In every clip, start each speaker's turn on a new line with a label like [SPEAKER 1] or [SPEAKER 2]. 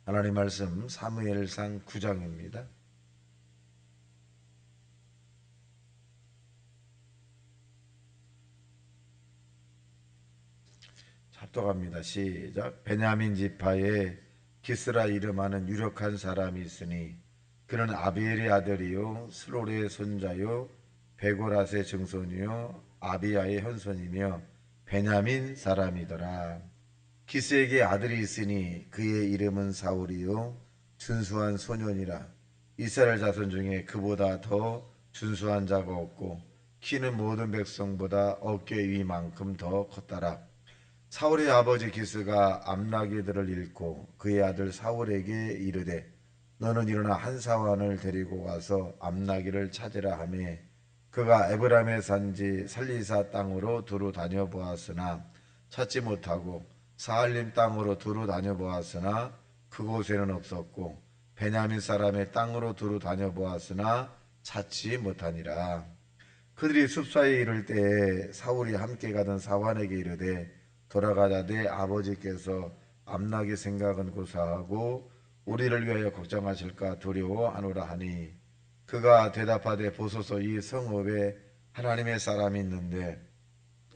[SPEAKER 1] 하나님 말씀 사무엘상 9장입니다. 합독합니다. 시작. 베냐민 지파에 기스라 이름하는 유력한 사람이 있으니 그는 아비엘의 아들이요 스롤의 손자요 베고라스의 증손이요 아비야의 현손이며 베냐민 사람이더라. 기스에게 아들이 있으니 그의 이름은 사울이요 준수한 소년이라. 이스라엘 자손 중에 그보다 더 준수한 자가 없고 키는 모든 백성보다 어깨 위만큼 더 컸더라. 사울의 아버지 기스가 암나기들을 잃고 그의 아들 사울에게 이르되 너는 일어나 한 사환을 데리고 가서 암나기를 찾으라 하며 그가 에브라임의 산지 살리사 땅으로 두루 다녀보았으나 찾지 못하고 사할림 땅으로 두루 다녀보았으나 그곳에는 없었고 베냐민 사람의 땅으로 두루 다녀보았으나 찾지 못하니라. 그들이 숲사이에 이를 때에 사울이 함께 가던 사환에게 이르되 돌아가자 내 아버지께서 암나기 생각은 고사하고 우리를 위하여 걱정하실까 두려워하노라 하니 그가 대답하되 보소서 이 성읍에 하나님의 사람이 있는데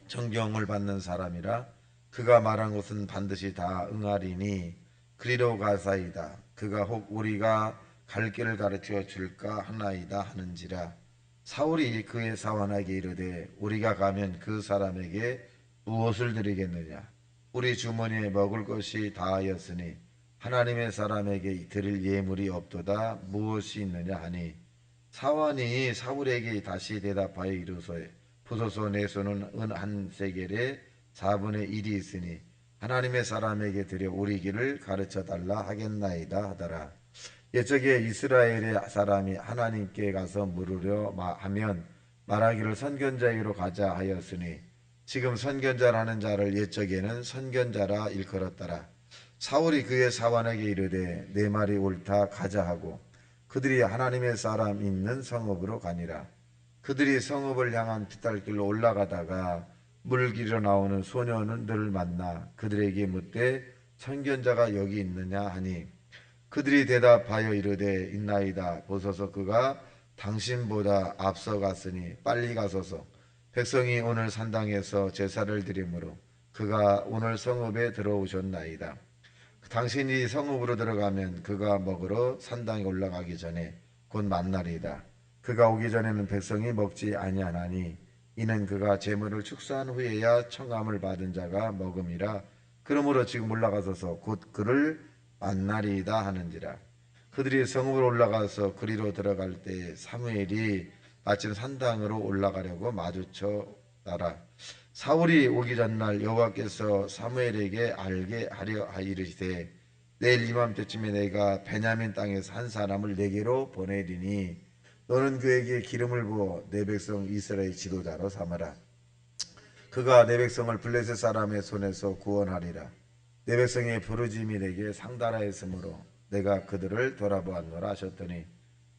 [SPEAKER 1] 정경을 받는 사람이라 그가 말한 것은 반드시 다 응하리니 그리로 가사이다. 그가 혹 우리가 갈 길을 가르쳐 줄까 하나이다 하는지라. 사울이 그의 사환에게 이르되 우리가 가면 그 사람에게 무엇을 드리겠느냐? 우리 주머니에 먹을 것이 다하였으니 하나님의 사람에게 드릴 예물이 없도다. 무엇이 있느냐 하니 사환이 사울에게 다시 대답하여 이르소에 보소서 내 손은 은 한 세겔에 4분의 1이 있으니 하나님의 사람에게 드려 우리 길을 가르쳐 달라 하겠나이다 하더라. 옛적에 이스라엘의 사람이 하나님께 가서 물으려 하면 말하기를 선견자에게로 가자 하였으니 지금 선견자라는 자를 옛적에는 선견자라 일컬었더라. 사울이 그의 사환에게 이르되 내 말이 옳다 가자 하고 그들이 하나님의 사람 있는 성읍으로 가니라. 그들이 성읍을 향한 빗달길로 올라가다가 물길로 나오는 소년들을 만나 그들에게 묻되 선견자가 여기 있느냐 하니 그들이 대답하여 이르되 있나이다. 보소서 그가 당신보다 앞서 갔으니 빨리 가소서. 백성이 오늘 산당에서 제사를 드리므로 그가 오늘 성읍에 들어오셨나이다. 당신이 성읍으로 들어가면 그가 먹으러 산당에 올라가기 전에 곧 만날이다. 그가 오기 전에는 백성이 먹지 아니하나니 이는 그가 제물을 축사한 후에야 청함을 받은 자가 먹음이라. 그러므로 지금 올라가소서 곧 그를 만나리이다 하는지라. 그들이 성읍으로 올라가서 그리로 들어갈 때 사무엘이 마침 산당으로 올라가려고 마주쳐다라. 사울이 오기 전날 여호와께서 사무엘에게 알게 하려 이르시되 내일 이맘때쯤에 내가 베냐민 땅에서 한 사람을 내게로 보내리니 너는 그에게 기름을 부어 내 백성 이스라엘 지도자로 삼아라. 그가 내 백성을 블레셋 사람의 손에서 구원하리라. 내 백성의 부르짐이 내게 상달하였으므로 내가 그들을 돌아보았노라 하셨더니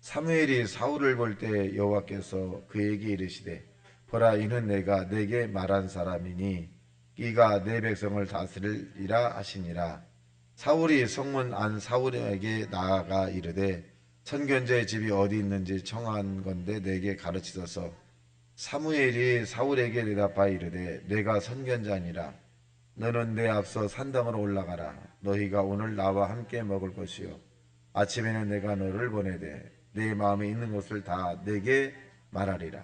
[SPEAKER 1] 사무엘이 사울을 볼 때 여호와께서 그에게 이르시되 보라 이는 내가 내게 말한 사람이니 이가 내 백성을 다스리리라 하시니라. 사울이 성문 안 사울에게 나아가 이르되 선견자의 집이 어디 있는지 청한 건데 내게 가르치소서. 사무엘이 사울에게 대답하여 이르되 내가 선견자니라. 너는 내 앞서 산당으로 올라가라. 너희가 오늘 나와 함께 먹을 것이요 아침에는 내가 너를 보내되 내 마음에 있는 것을 다 내게 말하리라.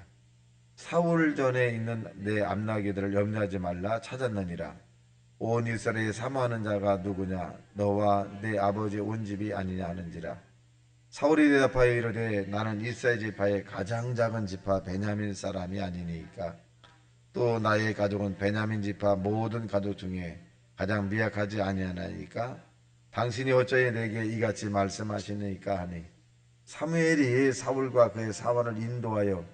[SPEAKER 1] 사울 전에 있는 내 암나기들을 염려하지 말라. 찾았느니라. 온 이스라엘에 사모하는 자가 누구냐? 너와 내 아버지 온 집이 아니냐 하는지라. 사울이 대답하여 이르되 나는 이스라엘 지파의 가장 작은 지파 베냐민 사람이 아니니까. 또 나의 가족은 베냐민 지파 모든 가족 중에 가장 미약하지 아니하나이까. 당신이 어찌 내게 이같이 말씀하시니까 하니 사무엘이 사울과 그의 사원을 인도하여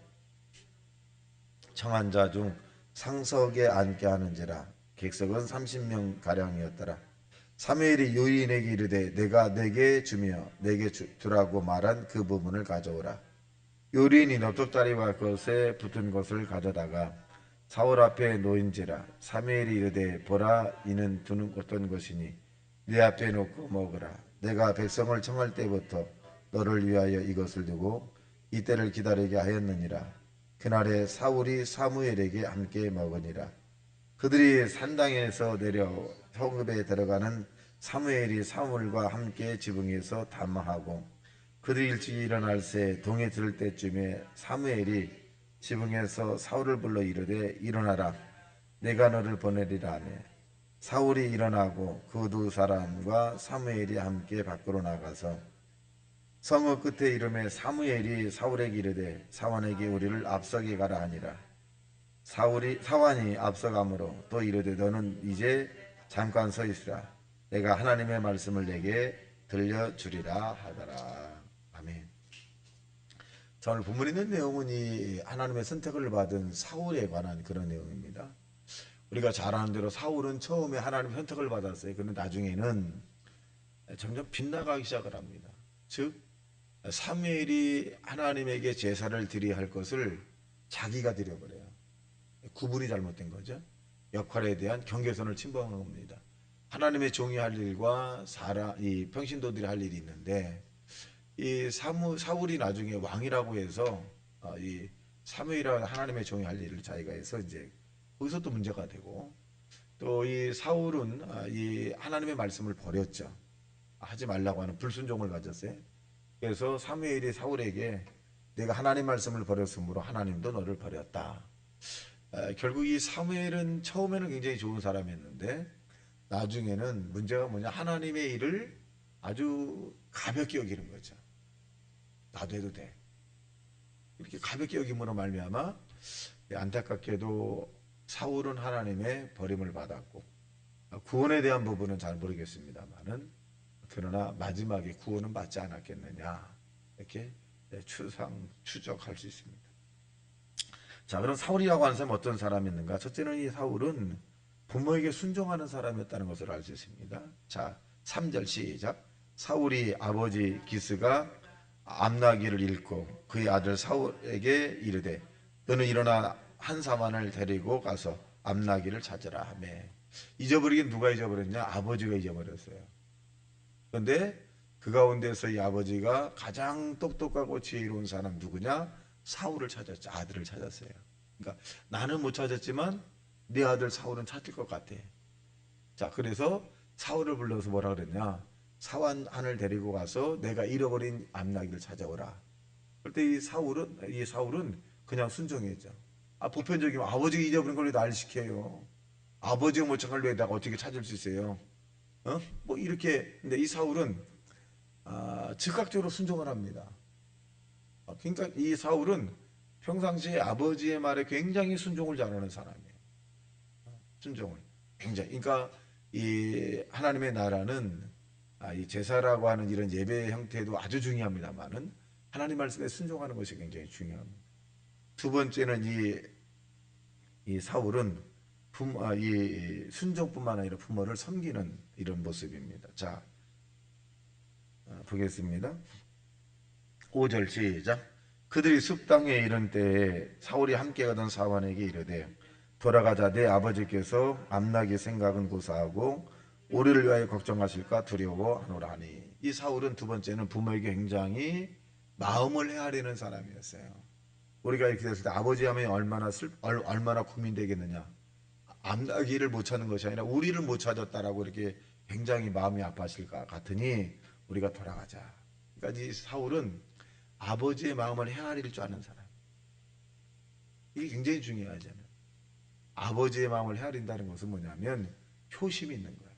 [SPEAKER 1] 청한 자 중 상석에 앉게 하는지라. 객석은 30명 가량이었더라. 사무엘이 요인에게 이르되 내가 내게 주며 내게 두라고 말한 그 부분을 가져오라. 요리인이 넓적다리와 그것에 붙은 것을 가져다가 사울 앞에 놓인지라. 사무엘이 이르되 보라 이는 두는 어떤 것이니 네 앞에 놓고 먹으라. 내가 백성을 청할 때부터 너를 위하여 이것을 두고 이때를 기다리게 하였느니라. 그날에 사울이 사무엘에게 함께 먹으니라. 그들이 산당에서 내려 성읍에 들어가는 사무엘이 사울과 함께 지붕에서 담화하고 그들이 일찍 일어날 새 동이 들을 때쯤에 사무엘이 지붕에서 사울을 불러 이르되 일어나라 내가 너를 보내리라 하며 사울이 일어나고 그 두 사람과 사무엘이 함께 밖으로 나가서 성읍 끝에 이름에 사무엘이 사울에게 이르되 사원에게 우리를 앞서게 가라 하니라. 사원이 앞서가므로 또 이르되 너는 이제 잠깐 서 있으라 내가 하나님의 말씀을 내게 들려주리라 하더라. 아멘. 자, 오늘 본문에 있는 내용은 이 하나님의 선택을 받은 사울에 관한 그런 내용입니다. 우리가 잘 아는 대로 사울은 처음에 하나님의 선택을 받았어요. 그런데 나중에는 점점 빗나가기 시작을 합니다. 즉 사무엘이 하나님에게 제사를 드려야 할 것을 자기가 드려버려요. 구분이 잘못된 거죠. 역할에 대한 경계선을 침범한 겁니다. 하나님의 종이 할 일과 이 평신도들이 할 일이 있는데 이 사울이 나중에 왕이라고 해서 이 사무엘이라는 하나님의 종이 할 일을 자기가 해서 이제 거기서 또 문제가 되고 또 이 사울은 이 하나님의 말씀을 버렸죠. 하지 말라고 하는 불순종을 가졌어요. 그래서 사무엘이 사울에게 내가 하나님 말씀을 버렸으므로 하나님도 너를 버렸다. 결국 이 사무엘은 처음에는 굉장히 좋은 사람이었는데 나중에는 문제가 뭐냐 하나님의 일을 아주 가볍게 여기는 거죠. 나도 해도 돼. 이렇게 가볍게 여김으로 말미암아 안타깝게도 사울은 하나님의 버림을 받았고 구원에 대한 부분은 잘 모르겠습니다만은 그러나 마지막에 구원은 받지 않았겠느냐 이렇게 추적할 수 있습니다. 자, 그럼 사울이라고 하는 사람은 어떤 사람이었는가? 첫째는 이 사울은 부모에게 순종하는 사람이었다는 것을 알 수 있습니다. 자, 3절 시작. 사울이 아버지 기스가 암나기를 읽고 그의 아들 사울에게 이르되 너는 일어나 한 사만을 데리고 가서 암나기를 찾으라 하며 잊어버리긴 누가 잊어버렸냐? 아버지가 잊어버렸어요. 그런데 그 가운데서 이 아버지가 가장 똑똑하고 지혜로운 사람 누구냐? 사울을 찾았죠. 아들을 찾았어요. 그러니까 나는 못 찾았지만 네 아들 사울은 찾을 것 같아. 자, 그래서 사울을 불러서 뭐라 그랬냐? 사환을 데리고 가서 내가 잃어버린 암나기를 찾아오라. 그때 이 사울은 그냥 순종했죠. 보편적이면 아버지가 잊어버린 걸 왜 날 시켜요? 아버지가 못 찾은 걸 왜 내가 어떻게 찾을 수 있어요? 뭐 이렇게. 근데 이 사울은 즉각적으로 순종을 합니다. 그러니까 이 사울은 평상시에 아버지의 말에 굉장히 순종을 잘하는 사람이에요. 순종을 굉장히. 그러니까 이 하나님의 나라는 이 제사라고 하는 이런 예배 형태도 아주 중요합니다만은 하나님 말씀에 순종하는 것이 굉장히 중요합니다. 두 번째는 이 사울은 이 순종뿐만 아니라 부모를 섬기는 이런 모습입니다. 자, 보겠습니다. 5절 시작. 그들이 숲당에 이른 때에 사울이 함께 가던 사환에게 이르되 돌아가자 내 아버지께서 암나기 생각은 고사하고 우리를 위하여 걱정하실까 두려워하노라 하니. 이 사울은 두 번째는 부모에게 굉장히 마음을 헤아리는 사람이었어요. 우리가 이렇게 됐을 때 아버지 하면 얼마나 고민되겠느냐. 암나기를 못 찾는 것이 아니라 우리를 못 찾았다라고 이렇게 굉장히 마음이 아파하실 것 같으니 우리가 돌아가자. 그러니까 이 사울은 아버지의 마음을 헤아릴 줄 아는 사람. 이게 굉장히 중요하잖아요. 아버지의 마음을 헤아린다는 것은 뭐냐면 효심이 있는 거예요.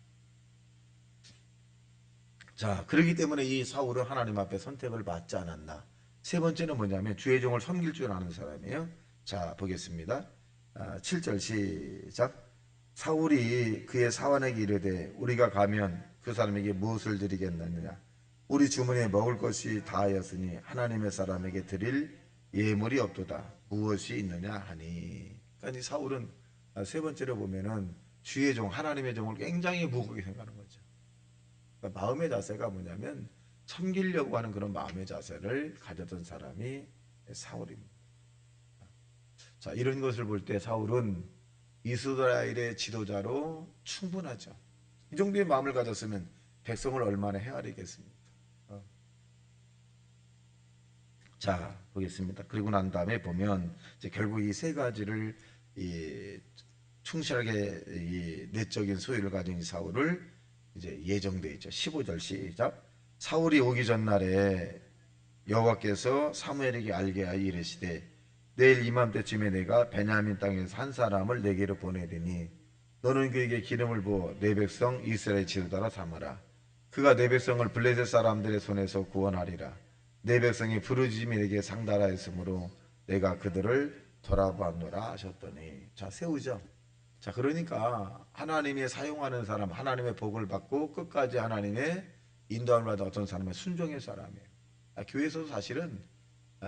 [SPEAKER 1] 자, 그렇기 때문에 이 사울은 하나님 앞에 선택을 받지 않았나. 세 번째는 뭐냐면 주의 종을 섬길 줄 아는 사람이에요. 자, 보겠습니다. 7절 시작. 사울이 그의 사환에게 이르되 우리가 가면 그 사람에게 무엇을 드리겠느냐. 우리 주머니에 먹을 것이 다하였으니 하나님의 사람에게 드릴 예물이 없도다. 무엇이 있느냐 하니. 그러니까 이 사울은 세 번째로 보면은 주의 종, 하나님의 종을 굉장히 무겁게 생각하는 거죠. 그러니까 마음의 자세가 뭐냐면 섬기려고 하는 그런 마음의 자세를 가졌던 사람이 사울입니다. 자, 이런 것을 볼 때 사울은 이스라엘의 지도자로 충분하죠. 이 정도의 마음을 가졌으면 백성을 얼마나 헤아리겠습니까? 어. 자, 보겠습니다. 그리고 난 다음에 보면 이제 결국 이 세 가지를 이 충실하게 이 내적인 소유를 가진 이 사울을 이제 예정돼 있죠. 15절 시작. 사울이 오기 전날에 여호와께서 사무엘에게 알게 하여 이르시되 내일 이맘때쯤에 내가 베냐민 땅에서 한 사람을 내게로 보내리니 너는 그에게 기름을 부어 내 백성 이스라엘 지도자라 삼으라. 그가 내 백성을 블레셋 사람들의 손에서 구원하리라. 내 백성이 부르짖음에게 상달하였으므로 내가 그들을 돌아보노라 하셨더니. 자, 세우죠. 자, 그러니까 하나님이 사용하는 사람, 하나님의 복을 받고 끝까지 하나님의 인도함을 받은 어떤 사람은 순종의 사람이에요. 교회에서도 사실은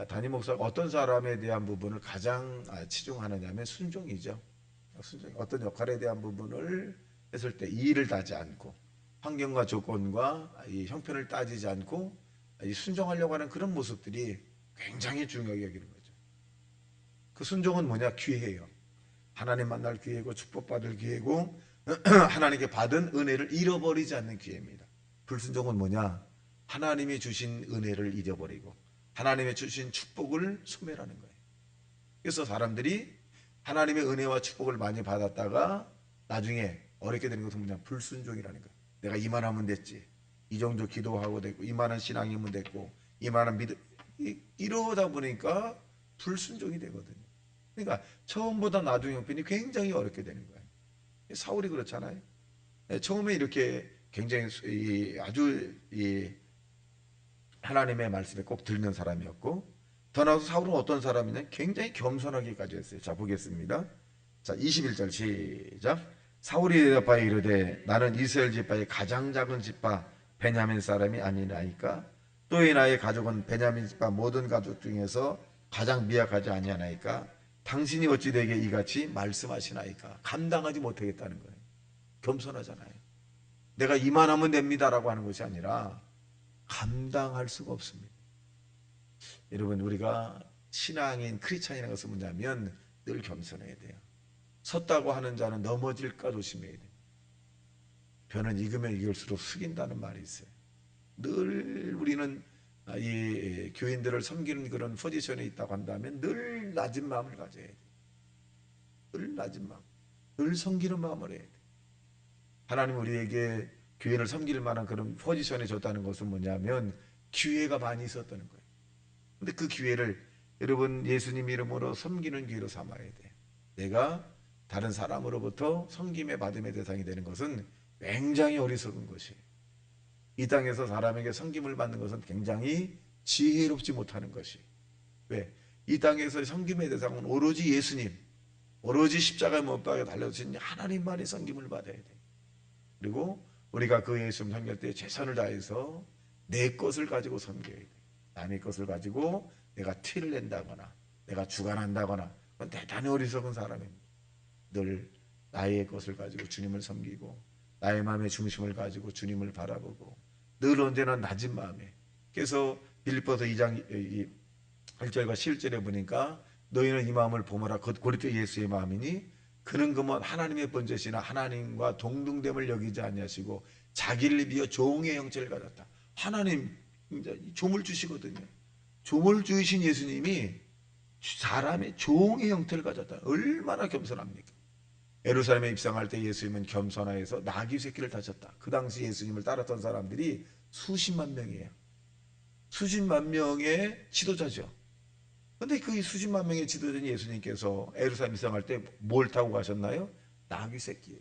[SPEAKER 1] 담임 목사가 어떤 사람에 대한 부분을 가장 치중하느냐면 순종이죠. 순종, 어떤 역할에 대한 부분을 했을 때 이의를 따지 않고 환경과 조건과 이 형편을 따지지 않고 이 순종하려고 하는 그런 모습들이 굉장히 중요하게 여기는 거죠. 그 순종은 뭐냐? 기회예요. 하나님 만날 기회고 축복받을 기회고 하나님께 받은 은혜를 잃어버리지 않는 기회입니다. 불순종은 뭐냐? 하나님이 주신 은혜를 잃어버리고 하나님의 주신 축복을 소멸하는 거예요. 그래서 사람들이 하나님의 은혜와 축복을 많이 받았다가 나중에 어렵게 되는 것은 뭐냐? 불순종이라는 거예요. 내가 이만하면 됐지. 이 정도 기도하고 됐고 이만한 신앙이면 됐고 이만한 믿음 이러다 보니까 불순종이 되거든요. 그러니까 처음보다 나중 형편이 굉장히 어렵게 되는 거예요. 사울이 그렇잖아요. 처음에 이렇게 굉장히 아주 하나님의 말씀에 꼭 들는 사람이었고 더 나아가서 사울은 어떤 사람이냐? 굉장히 겸손하기까지 했어요. 자, 보겠습니다. 자, 21절 시작. 사울이 대답하여 이르되 나는 이스라엘 지파의 가장 작은 지파 베냐민 사람이 아니나이까 또 이 나의 가족은 베냐민 지파 모든 가족 중에서 가장 미약하지 아니하나이까 당신이 어찌 내게 이같이 말씀하시나이까. 감당하지 못하겠다는 거예요. 겸손하잖아요. 내가 이만하면 됩니다라고 하는 것이 아니라 감당할 수가 없습니다. 여러분, 우리가 신앙인 크리스찬이라는 것은 뭐냐면 늘 겸손해야 돼요. 섰다고 하는 자는 넘어질까 조심해야 돼요. 벼는 익으면 익을수록 숙인다는 말이 있어요. 늘 우리는 이 교인들을 섬기는 그런 포지션에 있다고 한다면 늘 낮은 마음을 가져야 돼요. 늘 낮은 마음, 늘 섬기는 마음을 해야 돼요. 하나님 우리에게 교인을 섬길 만한 그런 포지션에 줬다는 것은 뭐냐면 기회가 많이 있었다는 거예요. 근데 그 기회를 여러분 예수님 이름으로 섬기는 기회로 삼아야 돼. 내가 다른 사람으로부터 섬김의 받음의 대상이 되는 것은 굉장히 어리석은 것이에요. 이 땅에서 사람에게 섬김을 받는 것은 굉장히 지혜롭지 못하는 것이. 왜? 이 땅에서 섬김의 대상은 오로지 예수님, 오로지 십자가에 못 박혀 달려주신 하나님만이 섬김을 받아야 돼. 그리고 우리가 그 예수님 섬길 때 최선을 다해서 내 것을 가지고 섬겨야 돼. 남의 것을 가지고 내가 티를 낸다거나 내가 주관한다거나 그건 대단히 어리석은 사람입니다. 늘 나의 것을 가지고 주님을 섬기고 나의 마음의 중심을 가지고 주님을 바라보고 늘 언제나 낮은 마음에. 그래서 빌립보서 2장 1절과 11절에 보니까 너희는 이 마음을 보모라 고린도 예수의 마음이니 그는 그만 하나님의 번제시나 하나님과 동등됨을 여기지 아니하시고 자기를 비어 종의 형체를 가졌다. 하나님 조물 주시거든요. 조물 주신 예수님이 사람의 종의 형태를 가졌다. 얼마나 겸손합니까? 예루살렘에 입성할 때 예수님은 겸손하여서 나귀 새끼를 다쳤다. 그 당시 예수님을 따랐던 사람들이 수십만 명이에요. 수십만 명의 지도자죠. 근데 그 수십만 명의 지도자인 예수님께서 예루살렘 입성할 때 뭘 타고 가셨나요? 나귀 새끼예요.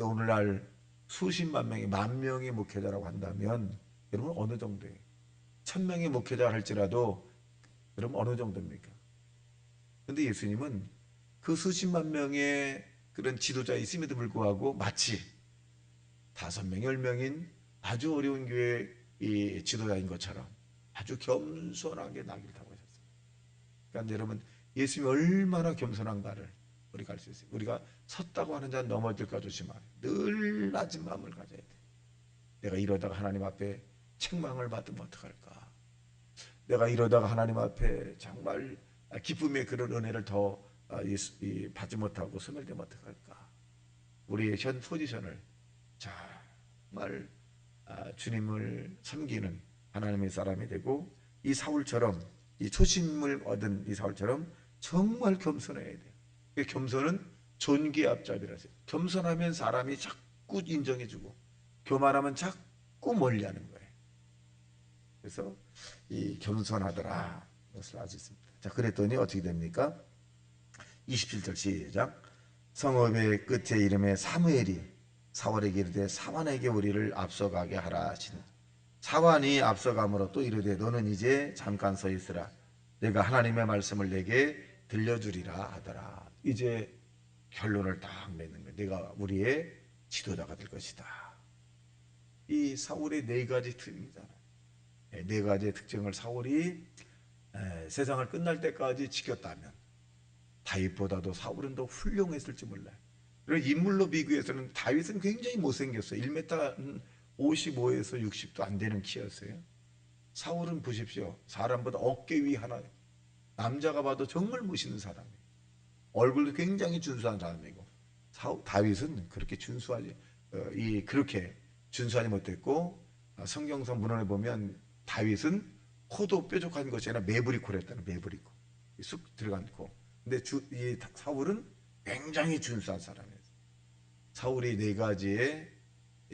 [SPEAKER 1] 오늘날 수십만 명이 만 명의 목회자라고 한다면 여러분 어느 정도예요? 1000명의 목회자 할지라도 여러분 어느 정도입니까? 근데 예수님은 그 수십만 명의 그런 지도자에 있음에도 불구하고 마치 5명, 10명인 아주 어려운 교회 이 지도자인 것처럼 아주 겸손하게 나귀를 타고 가셨어요. 그러니까 여러분 예수님이 얼마나 겸손한가를 우리가 알 수 있어요. 우리가 섰다고 하는 자는 넘어질까 조심하라. 늘 낮은 마음을 가져야 돼. 내가 이러다가 하나님 앞에 책망을 받으면 어떡할까? 내가 이러다가 하나님 앞에 정말 기쁨의 그런 은혜를 더 받지 못하고 소멸되면 어떡할까? 우리의 현 포지션을 정말 주님을 섬기는 하나님의 사람이 되고, 이 사울처럼, 이 초심을 얻은 이 사울처럼 정말 겸손해야 돼요. 겸손은 존귀의 앞잡이라서, 겸손하면 사람이 자꾸 인정해주고 교만하면 자꾸 멀리하는 거예요. 그래서 이 겸손하더라 것을 알 수 있습니다. 자, 그랬더니 어떻게 됩니까? 27절 시작. 성읍의 끝에 이름에 사무엘이 사울에게 이르되 사환에게 우리를 앞서가게 하라 하시니, 사환이 앞서감으로 또 이르되 너는 이제 잠깐 서 있으라, 내가 하나님의 말씀을 내게 들려주리라 하더라. 이제 결론을 딱 맺는 거예요. 내가 우리의 지도자가 될 것이다. 이 사울의 네 가지 특징이잖아요. 네 가지의 특징을 사울이 세상을 끝날 때까지 지켰다면 다윗보다도 사울은 더 훌륭했을지 몰라요. 그리고 인물로 비교해서는 다윗은 굉장히 못생겼어요. 1m 55에서 60도 안 되는 키였어요. 사울은 보십시오. 사람보다 어깨 위 하나, 남자가 봐도 정말 멋있는 사람이에요. 얼굴도 굉장히 준수한 사람이고, 다윗은 그렇게 그렇게 준수하지 못했고, 성경상 문헌에 보면 다윗은 코도 뾰족한 것이 아니라 매부리코를 했다는, 매부리코, 쑥 들어간 코. 근데 이 사울은 굉장히 준수한 사람이에요. 사울이 네 가지의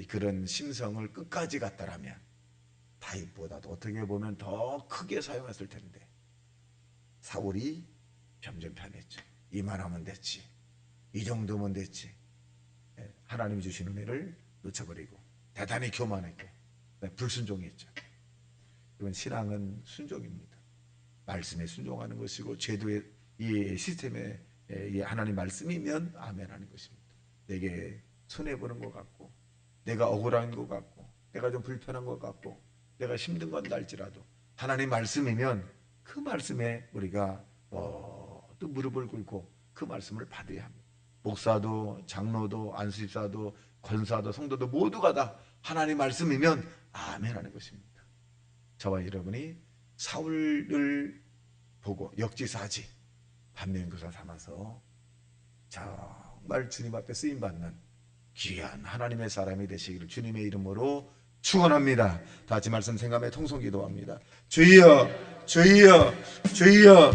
[SPEAKER 1] 그런 심성을 끝까지 갖다라면 다윗보다도 어떻게 보면 더 크게 사용했을 텐데, 사울이 점점 편했죠. 이만하면 됐지, 이 정도면 됐지. 하나님이 주신 은혜를 놓쳐버리고 대단히 교만했고 불순종했죠. 이건 신앙은 순종입니다. 말씀에 순종하는 것이고, 제도의 이 시스템에 이 하나님 말씀이면 아멘 하는 것입니다. 내게 손해보는 것 같고, 내가 억울한 것 같고, 내가 좀 불편한 것 같고, 내가 힘든 건 날지라도 하나님 말씀이면 그 말씀에 우리가 또 무릎을 꿇고 그 말씀을 받아야 합니다. 목사도 장로도 안수집사도 권사도 성도도 모두가 다 하나님 말씀이면 아멘 하는 것입니다. 저와 여러분이 사울을 보고 역지사지 반면교사 삼아서 정말 주님 앞에 쓰임받는 귀한 하나님의 사람이 되시기를 주님의 이름으로 축원합니다. 다 같이 말씀 생각하며 통성기도합니다. 주여 주여 주여.